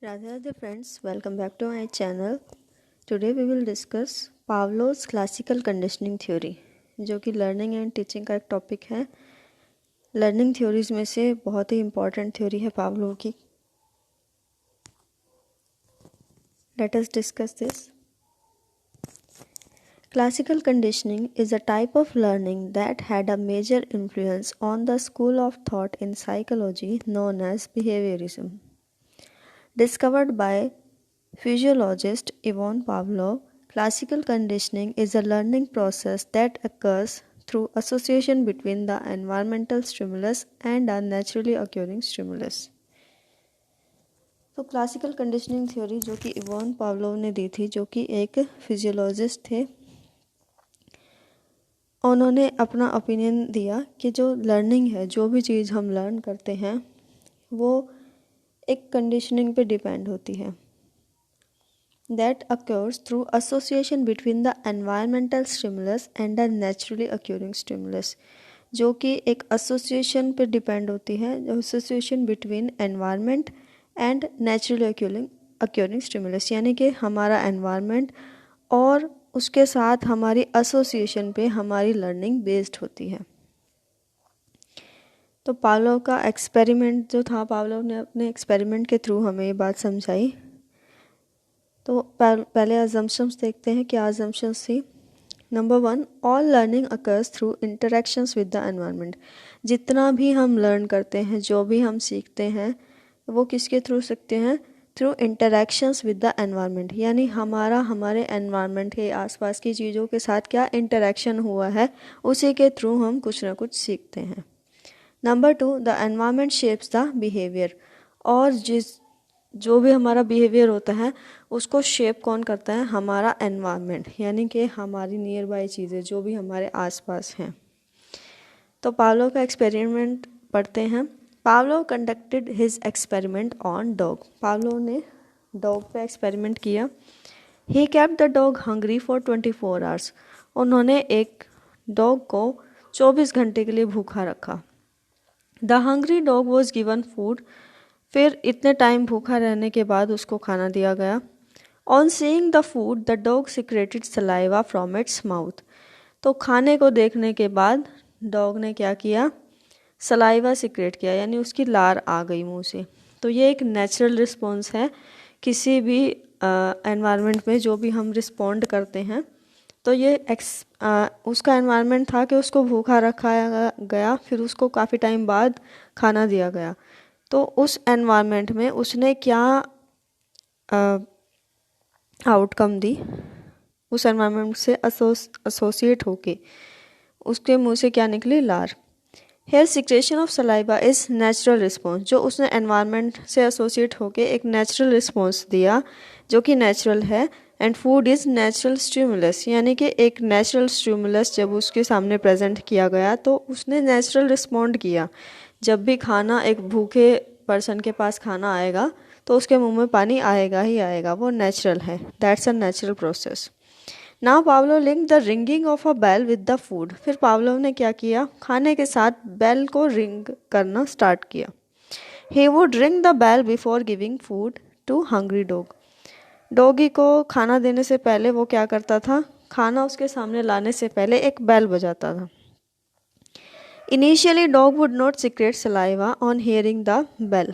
Radhe friends, welcome back to my channel. Today we will discuss Pavlov's classical conditioning theory, जो कि learning and teaching का एक topic है। Learning theories में से बहुत ही इम्पॉर्टेंट थ्योरी है पावलोव की। Let us discuss this. Classical conditioning is a type of learning that had a major influence on the school of thought in psychology known as behaviorism. Discovered by physiologist Ivan Pavlov, classical conditioning is a learning process that occurs through association between the environmental stimulus and a naturally occurring stimulus. तो classical conditioning theory जो कि Ivan Pavlov ने दी थी, जो कि एक physiologist थे, उन्होंने अपना ओपिनियन दिया कि जो लर्निंग है, जो भी चीज़ हम लर्न करते हैं वो एक कंडीशनिंग पे डिपेंड होती है। That occurs through association between the environmental stimulus and a naturally occurring stimulus, जो कि एक एसोसिएशन पे डिपेंड होती है, जो association between environment and naturally occurring stimulus, यानी कि हमारा एनवायरनमेंट और उसके साथ हमारी एसोसिएशन पे हमारी लर्निंग बेस्ड होती है। तो पावलोव का एक्सपेरिमेंट जो था, पावलोव ने अपने एक्सपेरिमेंट के थ्रू हमें ये बात समझाई। तो पहले अजम्पशंस देखते हैं। क्या अजम्पशंस थी? Number 1, all learning occurs through interactions with the environment. जितना भी हम लर्न करते हैं, जो भी हम सीखते हैं, वो किसके थ्रू सीखते हैं? Through interactions with the environment, यानी हमारे एनवायरनमेंट के आसपास की चीज़ों के साथ क्या इंटरेक्शन हुआ है, उसी के थ्रू हम कुछ ना कुछ सीखते हैं। Number 2, the environment shapes the behaviour. और जो भी हमारा बिहेवियर होता है उसको शेप कौन करता है? हमारा एनवायरनमेंट, यानी कि हमारी नियर बाय चीज़ें जो भी हमारे आसपास हैं। तो पावलोव का एक्सपेरिमेंट पढ़ते हैं। Pavlov conducted his experiment on dog. Pavlov ने डॉग पे एक्सपेरिमेंट किया। He kept the dog hungry for 24 hours. उन्होंने एक डॉग को 24 घंटे के लिए भूखा रखा। The hungry dog was given food. फिर इतने टाइम भूखा रहने के बाद उसको खाना दिया गया। On seeing the food the dog secreted saliva from its mouth. तो खाने को देखने के बाद डॉग ने क्या किया? सलाइवा सिक्रेट किया, यानी उसकी लार आ गई मुंह से। तो ये एक नेचुरल रिस्पॉन्स है किसी भी एनवायरनमेंट में जो भी हम रिस्पॉन्ड करते हैं। तो ये उसका एनवायरनमेंट था कि उसको भूखा रखा गया, फिर उसको काफ़ी टाइम बाद खाना दिया गया। तो उस एनवायरनमेंट में उसने क्या आउटकम दी? उस एनवायरनमेंट से एसोसिएट होके उसके मुंह से क्या निकली? लार। Here secretion of saliva is natural response. जो उसने एनवायरनमेंट से एसोसिएट होके एक नेचुरल रिस्पॉन्स दिया, जो कि नेचुरल है। And food is natural stimulus, यानी कि एक नेचुरल स्टिमुलस जब उसके सामने प्रेजेंट किया गया तो उसने नेचुरल रिस्पॉन्ड किया। जब भी खाना एक भूखे पर्सन के पास खाना आएगा तो उसके मुंह में पानी आएगा ही आएगा, वो नेचुरल है। That's a natural process. Now Pavlov link the ringing of a bell with the food. फिर पावलोव ने क्या किया? खाने के साथ बेल को रिंग करना स्टार्ट किया। He would ring the bell before giving food to hungry dog. Doggy को खाना देने से पहले वो क्या करता था? खाना उसके सामने लाने से पहले एक बेल बजाता था। Initially, dog would not secrete saliva on hearing the bell,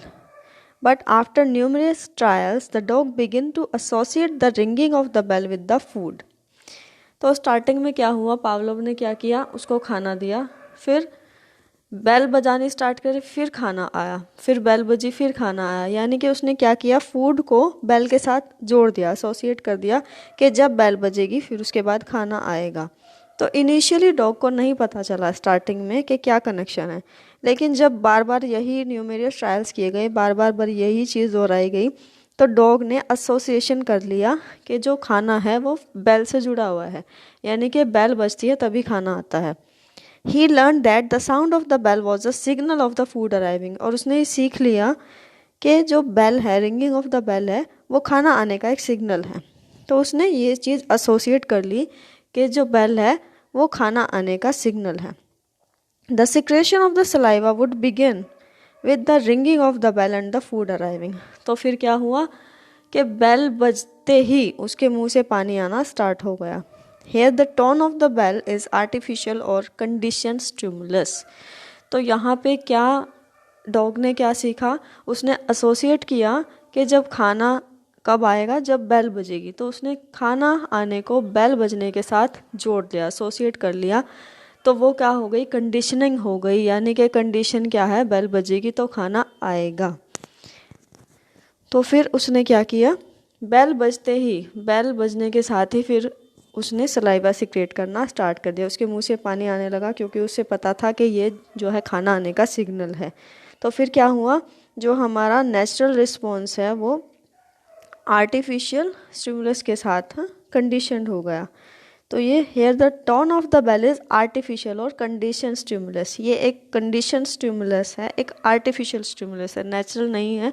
but after numerous trials, the dog began to associate the ringing of the bell with the food. तो स्टार्टिंग में क्या हुआ? पावलोव ने क्या किया? उसको खाना दिया, फिर बेल बजानी स्टार्ट करी, फिर खाना आया, फिर बेल बजी, फिर खाना आया, यानी कि उसने क्या किया? फूड को बेल के साथ जोड़ दिया, एसोसिएट कर दिया कि जब बेल बजेगी फिर उसके बाद खाना आएगा। तो इनिशियली डॉग को नहीं पता चला स्टार्टिंग में कि क्या कनेक्शन है, लेकिन जब बार बार यही न्यूमेरियस ट्रायल्स किए गए, बार बार यही चीज़ दोहराई गई, तो डॉग ने एसोसिएशन कर लिया कि जो खाना है वो बेल से जुड़ा हुआ है, यानी कि बेल बजती है तभी खाना आता है। He learn that the sound of the bell was a signal of the food arriving. और उसने सीख लिया कि जो बेल है, रिंगिंग ऑफ द बेल है, वो खाना आने का एक सिग्नल है। तो उसने ये चीज़ एसोसिएट कर ली कि जो बेल है वो खाना आने का सिग्नल है। The secretion of the saliva would begin with the ringing of the bell and the food arriving. तो फिर क्या हुआ कि बेल बजते ही उसके मुंह से पानी आना स्टार्ट हो गया। Here the tone of the bell is artificial और कंडीशन स्टिमुलस। तो यहाँ पे क्या डॉग ने क्या सीखा, उसने एसोसिएट किया कि जब खाना कब आएगा, जब बेल बजेगी। तो उसने खाना आने को बेल बजने के साथ जोड़ दिया, एसोसिएट कर लिया। तो वो क्या हो गई, कंडीशनिंग हो गई, यानी कि कंडीशन क्या है, बेल बजेगी तो खाना आएगा। तो फिर उसने क्या किया, बेल बजने के साथ ही फिर उसने सलाइवा सिक्रेट करना स्टार्ट कर दिया, उसके मुंह से पानी आने लगा, क्योंकि उसे पता था कि ये जो है खाना आने का सिग्नल है। तो फिर क्या हुआ, जो हमारा नेचुरल रिस्पॉन्स है वो आर्टिफिशियल स्टिमुलस के साथ कंडीशनड हो गया। तो ये here the tone of the bell is artificial और कंडीशन स्टिमुलस, ये एक कंडीशन स्टिमुलस है, एक आर्टिफिशियल स्टिमुलस है, नेचुरल नहीं है।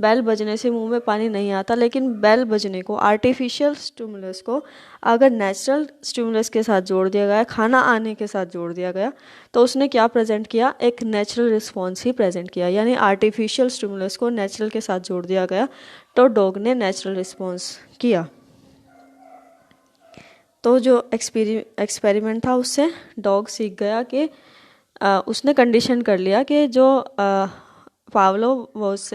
बेल बजने से मुंह में पानी नहीं आता, लेकिन बेल बजने को, आर्टिफिशियल स्टिमुलस को अगर नेचुरल स्टिमुलस के साथ जोड़ दिया गया, खाना आने के साथ जोड़ दिया गया, तो उसने क्या प्रेजेंट किया, एक नेचुरल रिस्पॉन्स ही प्रेजेंट किया। यानी आर्टिफिशियल स्टिमुलस को नेचुरल के साथ जोड़ दिया गया तो डॉग ने नेचुरल रिस्पॉन्स किया। तो जो एक्सपेरिमेंट था उससे डॉग सीख गया कि उसने कंडीशन कर लिया कि जो Pavlov was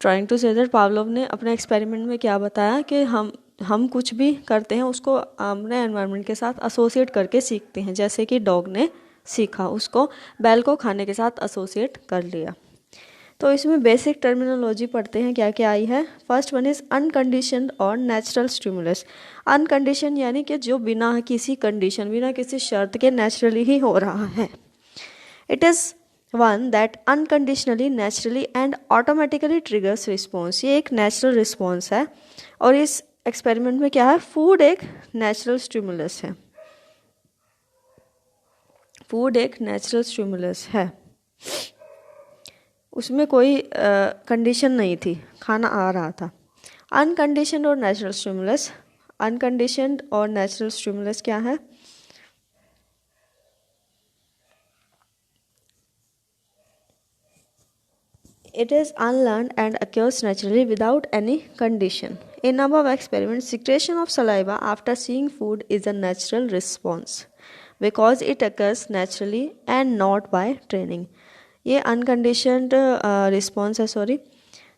trying to say that, Pavlov ने अपने एक्सपेरिमेंट में क्या बताया कि हम कुछ भी करते हैं उसको अपने एनवायरनमेंट के साथ एसोसिएट करके सीखते हैं। जैसे कि डॉग ने सीखा, उसको बेल को खाने के साथ एसोसिएट कर लिया। तो इसमें बेसिक टर्मिनोलॉजी पढ़ते हैं क्या क्या आई है। फर्स्ट वन इज़ अनकंडीशनड और नेचुरल स्टिमुलस। अनकंडीशन यानी कि जो बिना किसी कंडीशन, बिना किसी शर्त के नेचुरली ही हो रहा है। It is one that unconditionally, naturally and automatically triggers response. ये एक नेचुरल रिस्पॉन्स है और इस एक्सपेरिमेंट में क्या है, फूड एक नेचुरल स्टिमुलस है, फूड एक नेचुरल स्टिमुलस है, उसमें कोई कंडीशन नहीं थी, खाना आ रहा था। अनकंडीशनड और नेचुरल स्टिमुलस, अनकंडीशनड और नेचुरल स्टिमुलस क्या है, it is unlearned and occurs naturally without any condition. In above experiment, secretion of saliva after seeing food is a natural response because it occurs naturally and not by training. ये unconditioned response है, sorry.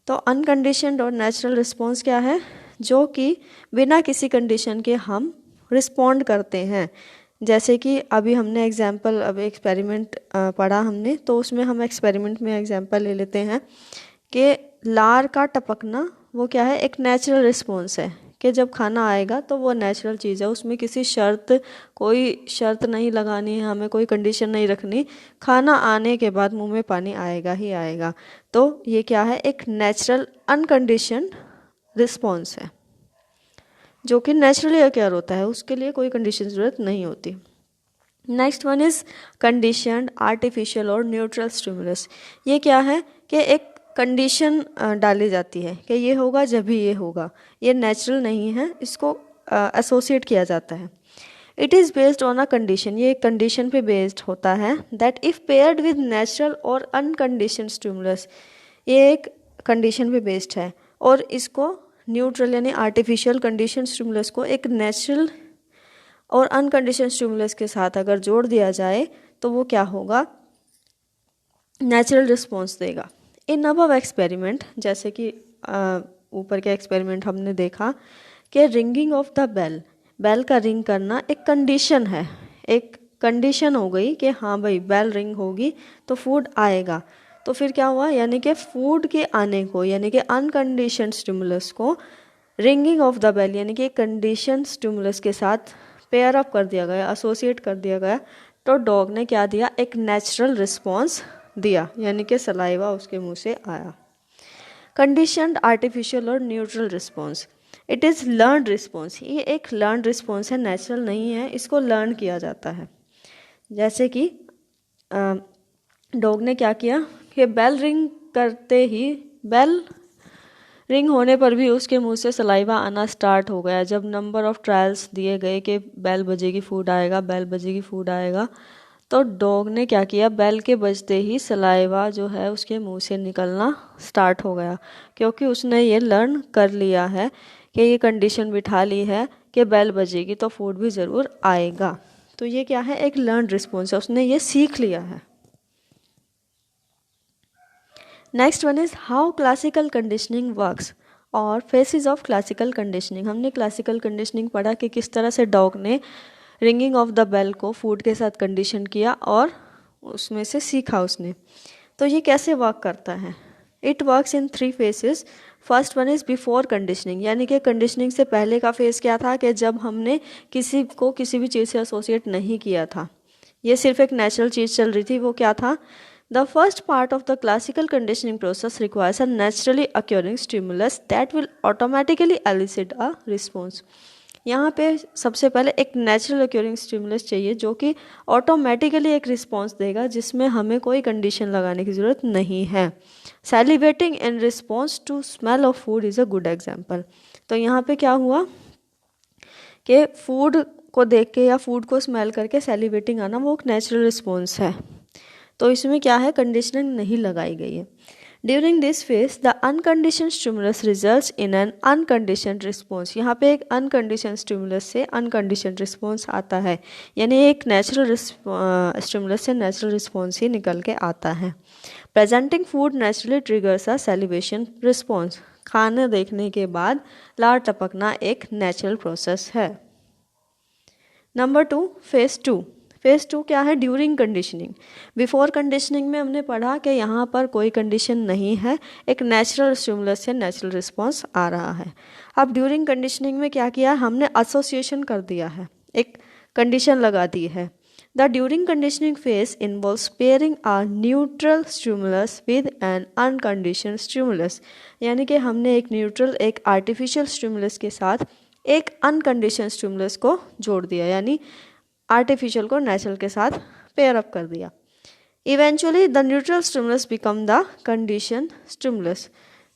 तो unconditioned और natural response क्या है, जो कि बिना किसी कंडीशन के हम रिस्पॉन्ड करते हैं। जैसे कि अभी हमने एग्जाम्पल, अभी एक्सपेरिमेंट पढ़ा हमने, तो उसमें हम एक्सपेरिमेंट में एग्जाम्पल ले लेते हैं कि लार का टपकना वो क्या है, एक नेचुरल रिस्पॉन्स है कि जब खाना आएगा तो वो नेचुरल चीज़ है, उसमें किसी कोई शर्त नहीं लगानी है, हमें कोई कंडीशन नहीं रखनी, खाना आने के बाद मुंह में पानी आएगा ही आएगा। तो ये क्या है, एक नेचुरल अनकंडीशनड रिस्पॉन्स है जो कि नेचुरली अक्योर होता है, उसके लिए कोई कंडीशन ज़रूरत नहीं होती। Next one is conditioned, artificial और न्यूट्रल स्टिमुलस। ये क्या है कि एक कंडीशन डाली जाती है कि ये होगा जब भी ये होगा, ये नेचुरल नहीं है, इसको एसोसिएट किया जाता है। It is based on a condition, ये एक कंडीशन पे बेस्ड होता है। That if paired with natural और अनकंडीशन स्टिमुलस, ये एक कंडीशन पे बेस्ड है और इसको न्यूट्रल यानी आर्टिफिशियल कंडीशन स्टिमुलस को एक नेचुरल और अनकंडीशन स्टिमुलस के साथ अगर जोड़ दिया जाए तो वो क्या होगा, नेचुरल रिस्पॉन्स देगा। इन अबव एक्सपेरिमेंट, जैसे कि ऊपर के एक्सपेरिमेंट हमने देखा कि ringing of the bell, bell का रिंग करना एक कंडीशन है, एक कंडीशन हो गई कि हाँ भाई बेल रिंग होगी तो फूड आएगा। तो फिर क्या हुआ, यानी कि फूड के आने को, यानी कि अनकंडीशन स्टिमुलस को रिंगिंग ऑफ द बेल यानी कि कंडीशन स्टिमुलस के साथ पेयर अप कर दिया गया, एसोसिएट कर दिया गया। तो डॉग ने क्या दिया, एक नेचुरल रिस्पॉन्स दिया, यानी कि सलाइवा उसके मुंह से आया। कंडीशनड, आर्टिफिशियल और neutral response, it is learn response. ये एक लर्न रिस्पॉन्स है, नेचुरल नहीं है, इसको लर्न किया जाता है। जैसे कि डॉग ने क्या किया कि बेल रिंग करते ही, बेल रिंग होने पर भी उसके मुंह से सलाइवा आना स्टार्ट हो गया। जब नंबर ऑफ ट्रायल्स दिए गए कि बेल बजेगी फूड आएगा, बेल बजेगी फूड आएगा, तो डॉग ने क्या किया, बेल के बजते ही सलाइवा जो है उसके मुंह से निकलना स्टार्ट हो गया, क्योंकि उसने ये लर्न कर लिया है कि ये कंडीशन बिठा ली है कि बेल बजेगी तो फूड भी ज़रूर आएगा। तो ये क्या है, एक लर्न रिस्पॉन्स है, उसने ये सीख लिया है। Next one is how classical conditioning works और फेसेस ऑफ क्लासिकल कंडीशनिंग। हमने क्लासिकल कंडीशनिंग पढ़ा कि किस तरह से डॉग ने रिंगिंग ऑफ द बेल को फूड के साथ कंडीशन किया और उसमें से सीखा उसने। तो ये कैसे वर्क करता है, it works in 3 faces. First one is before conditioning, यानी कि कंडीशनिंग से पहले का फेज़ क्या था कि जब हमने किसी को किसी भी चीज़ से एसोसिएट नहीं किया था, ये सिर्फ एक नेचुरल चीज़ चल रही थी। वो क्या था, the first part of the classical conditioning process requires a naturally occurring stimulus that will automatically elicit a response. यहाँ पे सबसे पहले एक नेचुरल अक्योरिंग स्टिमुलस चाहिए जो कि ऑटोमेटिकली एक रिस्पॉन्स देगा, जिसमें हमें कोई कंडीशन लगाने की ज़रूरत नहीं है। Salivating in response to smell of food is a good example. तो यहाँ पे क्या हुआ कि फूड को देख के या फूड को स्मेल करके सैलिवेटिंग आना वो एक नेचुरल रिस्पॉन्स है। तो इसमें क्या है, कंडीशनिंग नहीं लगाई गई है। During this phase the unconditioned stimulus results in an unconditioned response. यहाँ पे एक अनकंडीशन स्टिमुलस से अनकंडीशन रिस्पॉन्स आता है, यानी एक नेचुरल स्टिमुलस से नेचुरल रिस्पॉन्स ही निकल के आता है। Presenting food naturally triggers a salivation response. खाना देखने के बाद लार टपकना एक नेचुरल प्रोसेस है। Number 2, phase 2। फेज 2 क्या है, ड्यूरिंग कंडीशनिंग। बिफोर कंडीशनिंग में हमने पढ़ा कि यहाँ पर कोई कंडीशन नहीं है, एक नेचुरल स्टिमुलस से नेचुरल रिस्पॉन्स आ रहा है। अब ड्यूरिंग कंडीशनिंग में क्या किया, हमने एसोसिएशन कर दिया है, एक कंडीशन लगा दी है। The during conditioning phase involves pairing a neutral stimulus with an unconditioned stimulus, यानी कि हमने एक न्यूट्रल, एक आर्टिफिशियल स्टिमुलस के साथ एक अनकंडीशन स्टिमुलस को जोड़ दिया, यानी आर्टिफिशियल को नेचुरल के साथ पेयर अप कर दिया। Eventually the neutral stimulus become the conditioned stimulus.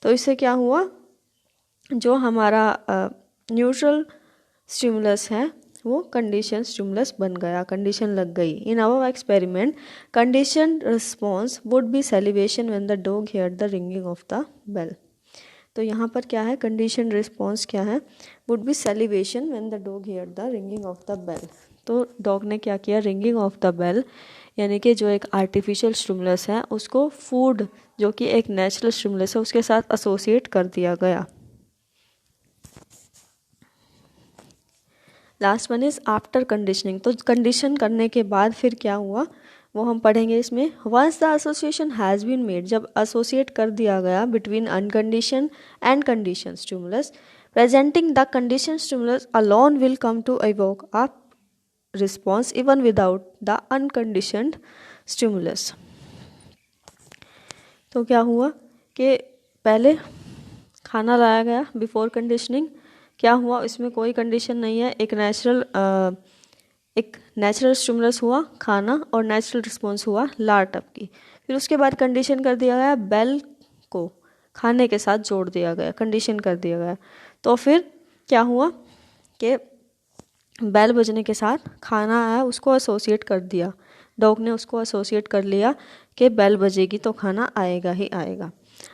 तो इससे क्या हुआ, जो हमारा न्यूट्रल स्टिमुलस है वो कंडीशन स्टिमुलस बन गया, कंडीशन लग गई। In our experiment condition response would be salivation when the dog heard the ringing of the bell. तो यहाँ पर क्या है, कंडीशन रिस्पॉन्स क्या है, would be salivation when the dog heard the ringing of the bell. तो dog ने क्या किया, रिंगिंग ऑफ द बेल, यानी कि जो एक आर्टिफिशियल स्टिमुलस है उसको फूड जो कि एक नेचुरल स्टिमुलस है उसके साथ एसोसिएट कर दिया गया। Last one is after conditioning. तो कंडीशन करने के बाद फिर क्या हुआ वो हम पढ़ेंगे इसमें। Once the association has been made, जब एसोसिएट कर दिया गया between unconditioned and conditioned stimulus, presenting the conditioned stimulus alone will come to evoke a response even without the unconditioned stimulus. तो क्या हुआ कि पहले खाना लाया गया बिफोर कंडीशनिंग, क्या हुआ इसमें कोई कंडीशन नहीं है, एक नेचुरल स्टिमुलस हुआ खाना और नेचुरल रिस्पॉन्स हुआ लार टपकी। फिर उसके बाद कंडीशन कर दिया गया, बेल को खाने के साथ जोड़ दिया गया, कंडीशन कर दिया गया। तो फिर क्या हुआ कि बेल बजने के साथ खाना आया, उसको एसोसिएट कर दिया, डॉग ने उसको एसोसिएट कर लिया कि बेल बजेगी तो खाना आएगा ही आएगा।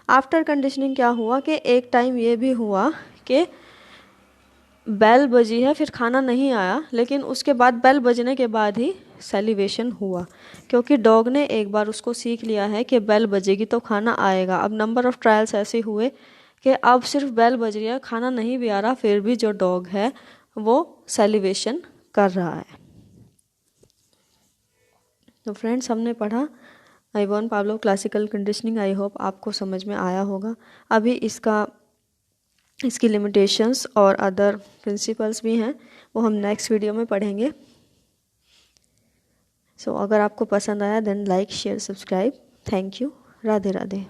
आफ्टर कंडीशनिंग क्या हुआ कि एक टाइम ये भी हुआ कि बेल बजी है फिर खाना नहीं आया, लेकिन उसके बाद बेल बजने के बाद ही सैलिवेशन हुआ, क्योंकि डॉग ने एक बार उसको सीख लिया है कि बेल बजेगी तो खाना आएगा। अब नंबर ऑफ़ ट्रायल्स ऐसे हुए कि अब सिर्फ बेल बज रही है, खाना नहीं भी आ रहा, फिर भी जो डॉग है वो सैलिवेशन कर रहा है। तो फ्रेंड्स हमने पढ़ा Ivan Pavlov classical conditioning. I hope आपको समझ में आया होगा। अभी इसकी लिमिटेशंस और अदर प्रिंसिपल्स भी हैं, वो हम नेक्स्ट वीडियो में पढ़ेंगे। सो अगर आपको पसंद आया then like share subscribe. Thank you. Radhe Radhe.